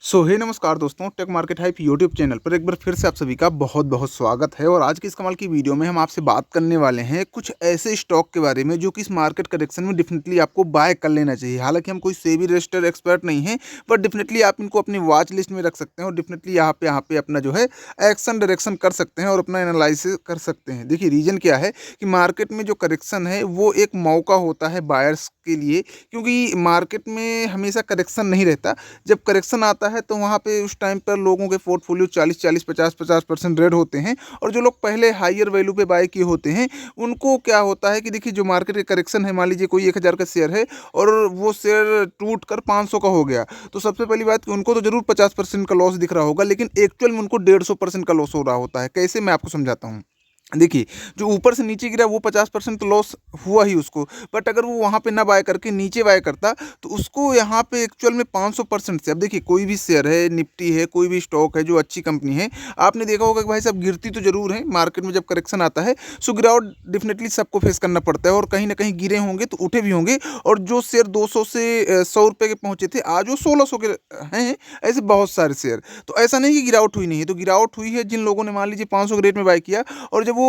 हे नमस्कार दोस्तों, tech market hype YouTube channel पर एक बार फिर से आप सभी का बहुत बहुत स्वागत है। और आज की इस कमाल की वीडियो में हम आपसे बात करने वाले हैं कुछ ऐसे स्टॉक के बारे में जो कि इस मार्केट करेक्शन में डेफिनेटली आपको बाय कर लेना चाहिए। हालांकि हम कोई सेबी रजिस्टर्ड एक्सपर्ट नहीं हैं, बट डेफिनेटली आप इनको अपनी वॉच लिस्ट में रख सकते हैं और डेफिनेटली यहाँ पे अपना जो है एक्शन डायरेक्शन कर सकते हैं और अपना एनालिसिस कर सकते हैं। देखिए, रीजन क्या है कि मार्केट में जो करेक्शन है वो एक मौका होता है बायर्स के लिए, क्योंकि मार्केट में हमेशा करेक्शन नहीं रहता। जब करेक्शन आता है तो वहाँ पे उस टाइम पर लोगों के पोर्टफोलियो 40-40, 50-50% रेड होते हैं। और जो लोग पहले हायर वैल्यू पे बाय किए होते हैं उनको क्या होता है कि देखिए, जो मार्केट का करेक्शन है, मान लीजिए कोई 1000 का शेयर है और वो शेयर टूट कर 500 का हो गया, तो सबसे पहली बात कि उनको तो जरूर 50% का लॉस दिख रहा होगा, लेकिन एक्चुअल में उनको 150% का लॉस हो रहा होता है। कैसे, मैं आपको समझाता हूँ। देखिए, जो ऊपर से नीचे गिरा वो 50% तो लॉस हुआ ही उसको, बट अगर वो वहाँ पे ना बाय करके नीचे बाय करता तो उसको यहाँ पे एक्चुअल में 500% से। अब देखिए, कोई भी शेयर है, निफ्टी है, कोई भी स्टॉक है जो अच्छी कंपनी है, आपने देखा होगा कि भाई साहब गिरती तो जरूर है मार्केट में जब करेक्शन आता है। सो गिरावट डेफिनेटली सबको फेस करना पड़ता है और कहीं ना कहीं गिरे होंगे तो उठे भी होंगे। और जो शेयर 200 से 100 रुपये के पहुंचे थे, आज वो 1600 के हैं। ऐसे बहुत सारे शेयर, तो ऐसा नहीं कि गिरावट हुई नहीं है, तो गिरावट हुई है जिन लोगों ने मान लीजिए 500 के रेट में बाय किया। और जब वो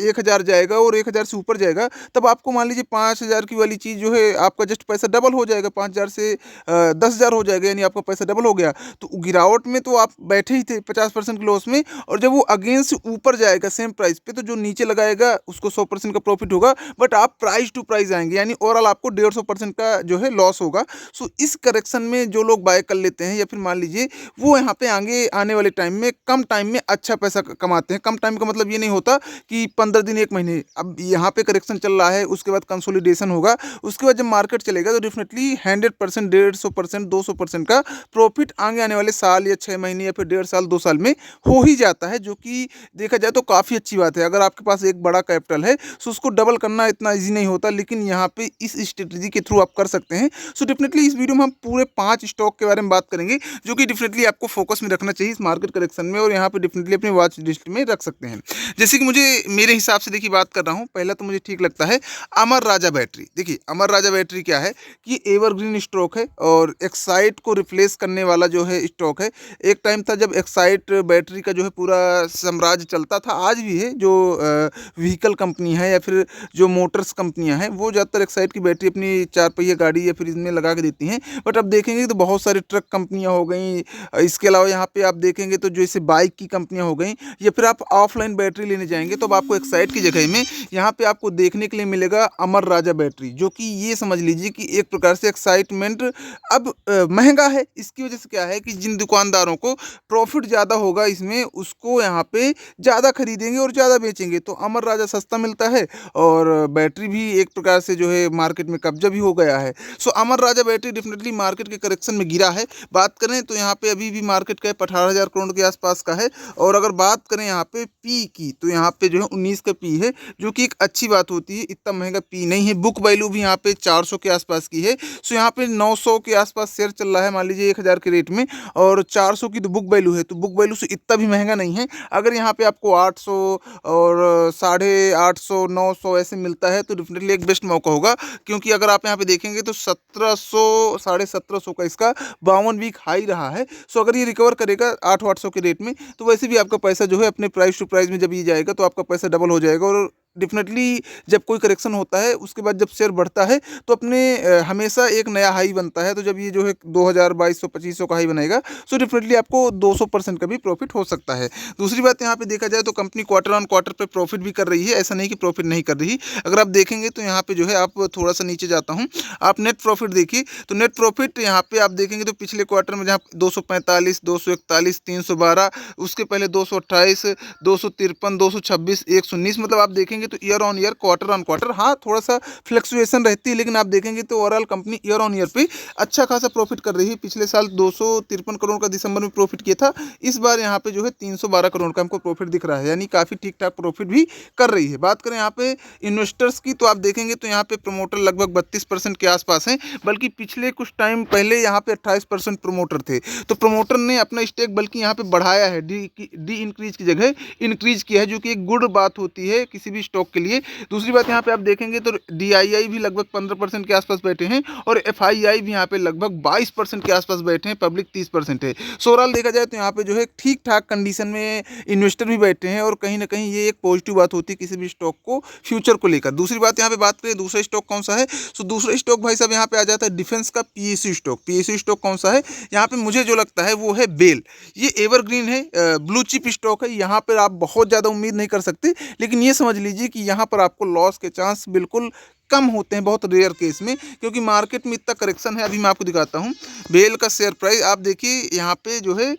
1000 जाएगा और 1000 से ऊपर जाएगा, तब आपको मान लीजिए 5000 की वाली चीज़ जो है, आपका जस्ट पैसा डबल हो जाएगा। 5000 से 10,000 हो जाएगा, यानी आपका पैसा डबल हो गया। तो गिरावट में तो आप बैठे ही थे 50% के लॉस में, और जब वो अगेंस्ट ऊपर जाएगा सेम प्राइस पे, तो जो नीचे लगाएगा उसको 100% का प्रॉफिट होगा, बट आप प्राइस टू प्राइस आएंगे, यानी ओवरऑल आपको 150% का जो है लॉस होगा। सो इस करेक्शन में जो लोग बाय कर लेते हैं, या फिर मान लीजिए वो यहाँ पे आगे आने वाले टाइम में कम टाइम में अच्छा पैसा कमाते हैं। कम टाइम का मतलब ये नहीं होता कि 15 दिन, 1 महीने। अब यहाँ पे करेक्शन चल रहा है, उसके बाद कंसोलिडेशन होगा, उसके बाद जब मार्केट चलेगा तो डेफिनेटली 100%, 150%, 200% का प्रॉफिट आगे आने वाले साल या 6 महीने या फिर 1.5 साल, 2 साल में हो ही जाता है, जो कि देखा जाए तो काफ़ी अच्छी बात है। अगर आपके पास एक बड़ा कैपिटल है तो उसको डबल करना इतना ईजी नहीं होता, लेकिन यहाँ पे इस स्ट्रेटजी के थ्रू आप कर सकते हैं। सो डेफिनेटली इस वीडियो में हम पूरे 5 स्टॉक के बारे में बात करेंगे जो कि डेफिनेटली आपको फोकस में रखना चाहिए इस मार्केट करेक्शन में, और यहाँ पे डेफिनेटली अपनी वॉच लिस्ट में रख सकते हैं। जैसे कि मुझे, मेरे हिसाब से देखिए बात कर रहा हूँ, पहला तो मुझे ठीक लगता है अमर राजा बैटरी। देखिए, अमर राजा बैटरी क्या है कि एवरग्रीन स्टॉक है और एक्साइट को रिप्लेस करने वाला जो है स्टॉक है। एक टाइम था जब एक्साइट बैटरी का जो है पूरा साम्राज्य चलता था, आज भी है। जो व्हीकल कंपनी है या फिर जो मोटर्स कंपनियां हैं, वो ज़्यादातर एक्साइट की बैटरी अपनी 4 पहिया गाड़ी या फिर इसमें लगा के देती हैं। बट अब देखेंगे तो बहुत सारी ट्रक कंपनियां हो गई। इसके अलावा यहाँ पे आप देखेंगे तो जैसे बाइक की कंपनियां हो गई, या फिर आप ऑफलाइन बैटरी लेने जाएंगे तो अब आपको एक्साइट की जगह में यहाँ पे आपको देखने के लिए मिलेगा अमर राजा बैटरी, जो कि ये समझ लीजिए कि एक प्रकार से एक्साइटमेंट अब महंगा है। इसकी वजह से क्या है कि जिन दुकानदारों को प्रॉफिट ज़्यादा होगा इसमें, उसको यहाँ पे ज़्यादा खरीदेंगे और ज़्यादा बेचेंगे। तो अमर राजा सस्ता मिलता है और बैटरी भी एक प्रकार से जो है मार्केट में कब्जा भी हो गया है। सो अमर राजा बैटरी डेफिनेटली मार्केट के करेक्शन में गिरा है। बात करें तो यहाँ पे अभी भी मार्केट कैप 18,000 करोड़ के आसपास का है। और अगर बात करें यहाँ पे पी की, तो यहाँ पे जो है 19 का पी है, जो कि एक अच्छी बात होती है। इतना महंगा पी नहीं है। बुक वैल्यू भी यहाँ पे 400 के आसपास की है। सो यहाँ पे 900 के आसपास शेयर चल रहा है, मान लीजिए 1000 के रेट में, और 400 की तो बुक वैल्यू है, तो बुक वैल्यू से इतना भी महंगा नहीं है। अगर यहाँ पे आपको 800 और 850, 900 ऐसे मिलता है तो डेफिनेटली एक बेस्ट मौका होगा। क्योंकि अगर आप यहाँ पे देखेंगे तो 1700, 1750 का इसका 52 वीक हाई रहा है। सो अगर ये रिकवर करेगा 800 के रेट में, तो वैसे भी आपका पैसा जो है अपने प्राइस टू प्राइस में जब ये जाएगा तो आपका पैसा डबल हो जाएगा। और डेफिनेटली जब कोई करेक्शन होता है उसके बाद जब शेयर बढ़ता है तो अपने हमेशा एक नया हाई बनता है। तो जब ये जो है 2000, 2200, 2500 का हाई बनेगा, सो डेफिनेटली आपको 200% का भी प्रॉफिट हो सकता है। दूसरी बात, यहाँ पे देखा जाए तो कंपनी क्वार्टर ऑन क्वार्टर पे प्रॉफिट भी कर रही है, ऐसा नहीं कि प्रॉफिट नहीं कर रही। अगर आप देखेंगे तो यहाँ पे जो है, आप थोड़ा सा नीचे जाता हूँ, आप नेट प्रॉफिट देखिए, तो नेट प्रॉफिट यहाँ पे आप देखेंगे तो पिछले क्वार्टर में जहाँ 245, 241, 312, उसके पहले 228, 253, 226, 119, मतलब आप देखेंगे तो year on year, quarter on quarter, हाँ थोड़ा सा फ्लक्चुएशन रहती है, लेकिन आप देखेंगे तो overall company year on year पे अच्छा खासा प्रॉफिट कर रही है। पिछले साल 253 करोड़ का दिसंबर में प्रॉफिट किया था, इस बार यहाँ पे जो है 312 करोड़ का हमको प्रॉफिट दिख रहा है, यानी काफ़ी ठीक ठाक प्रॉफिट भी कर रही है। बात करें यहाँ पे इन्वेस्टर्स की, तो आप देखेंगे तो यहाँ पे प्रमोटर लगभग 32% के आसपास हैं, बल्कि पिछले कुछ टाइम पहले यहाँ पे 28% प्रमोटर थे। तो प्रमोटर ने अपना स्टेक बल्कि यहाँ पे बढ़ाया है, डी इंक्रीज की जगह इंक्रीज किया है, जो कि एक गुड बात होती है किसी भी स्टॉक के लिए। दूसरी बात यहाँ पे आप देखेंगे तो DII भी लगभग 15% के आसपास बैठे हैं और FII भी यहाँ पे लगभग 22% के आसपास बैठे हैं, पब्लिक 30% है। सो ओवरऑल देखा जाए तो यहाँ पे जो है ठीक ठाक कंडीशन में इन्वेस्टर भी बैठे हैं और कहीं ना कहीं ये एक पॉजिटिव बात होती है किसी भी स्टॉक को फ्यूचर को लेकर। दूसरी बात यहाँ पे बात करें दूसरा स्टॉक कौन सा है, तो दूसरा स्टॉक भाई साहब यहाँ पे आ जाता है डिफेंस का PSU स्टॉक। PSU स्टॉक कौन सा है, यहाँ पे मुझे जो लगता है वो है बेल। ये एवरग्रीन है, ब्लू चिप स्टॉक है, यहाँ पर आप बहुत ज़्यादा उम्मीद नहीं कर सकते, लेकिन ये समझ लीजिए कि यहाँ पर आपको लॉस के चांस बिल्कुल कम होते हैं, बहुत रेयर केस में, क्योंकि मार्केट में इतना करेक्शन है। अभी मैं आपको दिखाता हूँ बेल का शेयर प्राइस। आप देखिए यहाँ पे जो है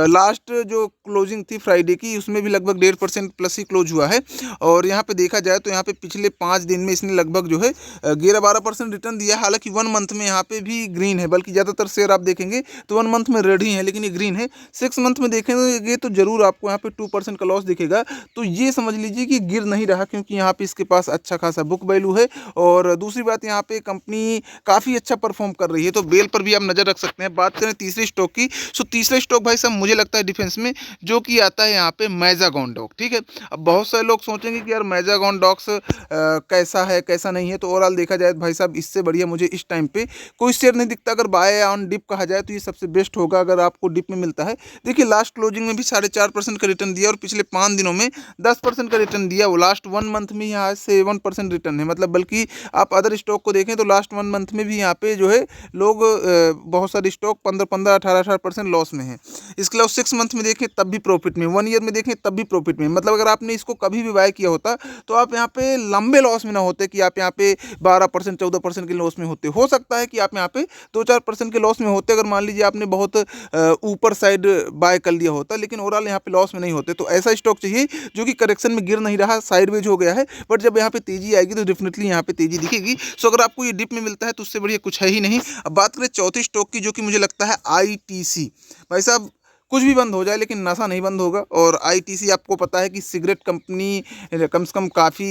लास्ट जो क्लोजिंग थी फ्राइडे की, उसमें भी लगभग 1.5% प्लस ही क्लोज हुआ है। और यहाँ पे देखा जाए तो यहाँ पे पिछले 5 दिन में इसने लगभग जो है 11-12% रिटर्न दिया है। हालांकि 1 मंथ में यहाँ पे भी ग्रीन है, बल्कि ज़्यादातर शेयर आप देखेंगे तो 1 मंथ में रेड ही है, लेकिन ये ग्रीन है। 6 मंथ में देखेंगे तो जरूर आपको यहाँ पे 2% का लॉस दिखेगा। तो ये समझ लीजिए कि गिर नहीं रहा, क्योंकि यहाँ पे इसके पास अच्छा खासा बुक वैल्यू है। और दूसरी बात यहाँ पे कंपनी काफ़ी अच्छा परफॉर्म कर रही है, तो बेल पर भी आप नज़र रख सकते हैं। बात करें तीसरे स्टॉक की, सो तीसरा स्टॉक भाई साहब मुझे लगता है डिफेंस में, जो कि आता है यहाँ पे मैजागॉन डॉक। ठीक है, अब बहुत सारे लोग सोचेंगे कि यार मैजागॉन डॉक्स कैसा है कैसा नहीं है, तो ओवरऑल देखा जाए भाई साहब इससे बढ़िया मुझे इस टाइम पे कोई शेयर नहीं दिखता। अगर बाय ऑन डिप कहा जाए तो ये सबसे बेस्ट होगा अगर आपको डिप में मिलता है। देखिए लास्ट क्लोजिंग में भी 4.5% का रिटर्न दिया और पिछले 5 दिनों में 10% का रिटर्न दिया। वो लास्ट 1 मंथ में यहाँ से 1% रिटर्न है, मतलब बल्कि आप अदर स्टॉक को देखें तो लास्ट 1 मंथ में भी यहाँ पे जो है लोग बहुत सारे स्टॉक 15-15, 18% लॉस में है। इसके अलावा 6 मंथ में देखें तब भी प्रॉफिट में, 1 ईयर में देखें तब भी प्रॉफिट में। मतलब अगर आपने इसको कभी भी बाय किया होता तो आप यहाँ पे लंबे लॉस में ना होते कि आप यहाँ पे 12%, 14% के लॉस में होते। हो सकता है कि आप यहाँ पे 2-4% के लॉस में होते अगर मान लीजिए आपने बहुत ऊपर साइड बाय कर लिया होता, लेकिन ओवरऑल यहाँ पे लॉस में नहीं होते। तो ऐसा स्टॉक चाहिए जो कि करेक्शन में गिर नहीं रहा, साइडवेज हो गया है, बट जब यहाँ पे तेजी आएगी तो डेफिनेटली यहाँ पे तेजी दिखेगी। सो अगर आपको ये डिप में मिलता है तो उससे बढ़िया कुछ है ही नहीं। अब बात करें चौथी स्टॉक की, जो कि मुझे लगता है ITC। भाई साहब कुछ भी बंद हो जाए लेकिन नशा नहीं बंद होगा। और ITC आपको पता है कि सिगरेट कंपनी कम से कम काफ़ी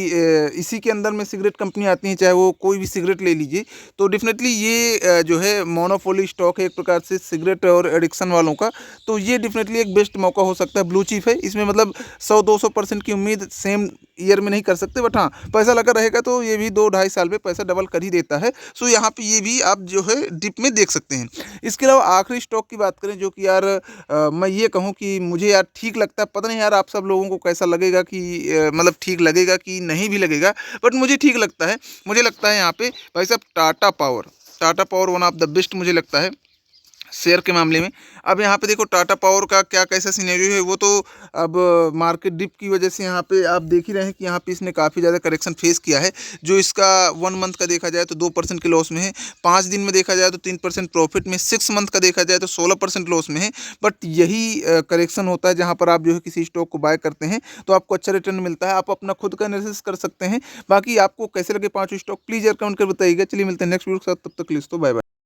इसी के अंदर में सिगरेट कंपनी आती हैं, चाहे वो कोई भी सिगरेट ले लीजिए। तो डेफिनेटली ये जो है मोनोपोली स्टॉक है एक प्रकार से सिगरेट और एडिक्शन वालों का। तो ये डेफिनेटली एक बेस्ट मौका हो सकता है। ब्लू चिप है, इसमें मतलब 100-200% की उम्मीद सेम ईयर में नहीं कर सकते, बट हाँ पैसा लगा रहेगा तो ये भी 2-2.5 साल में पैसा डबल कर ही देता है। सो यहाँ पे ये भी आप जो है डिप में देख सकते हैं। इसके अलावा आखिरी स्टॉक की बात करें, जो कि यार मैं ये कहूँ कि मुझे यार ठीक लगता है, पता नहीं यार आप सब लोगों को कैसा लगेगा कि मतलब ठीक लगेगा कि नहीं भी लगेगा, बट मुझे ठीक लगता है। मुझे लगता है यहाँ पे भाई साहब Tata power one of the best मुझे लगता है शेयर के मामले में। अब यहाँ पे देखो टाटा पावर का क्या कैसा सिनेरियो है, वो तो अब मार्केट डिप की वजह से यहाँ पे आप देख ही रहे हैं कि यहाँ पे इसने काफ़ी ज़्यादा करेक्शन फेस किया है। जो इसका 1 मंथ का देखा जाए तो 2% के लॉस में है, 5 दिन में देखा जाए तो 3% प्रॉफिट में, 6 मंथ का देखा जाए तो 16% लॉस में है। बट यही करेक्शन होता है जहाँ पर आप जो है किसी स्टॉक को बाय करते हैं तो आपको अच्छा रिटर्न मिलता है। आप अपना खुद का एनालिसिस कर सकते हैं। बाकी आपको कैसे लगे 5 स्टॉक प्लीज़ यार कमेंट कर बताइएगा। चलिए मिलते हैं नेक्स्ट वीडियो के साथ, तब तक के लिए तो बाय बाय।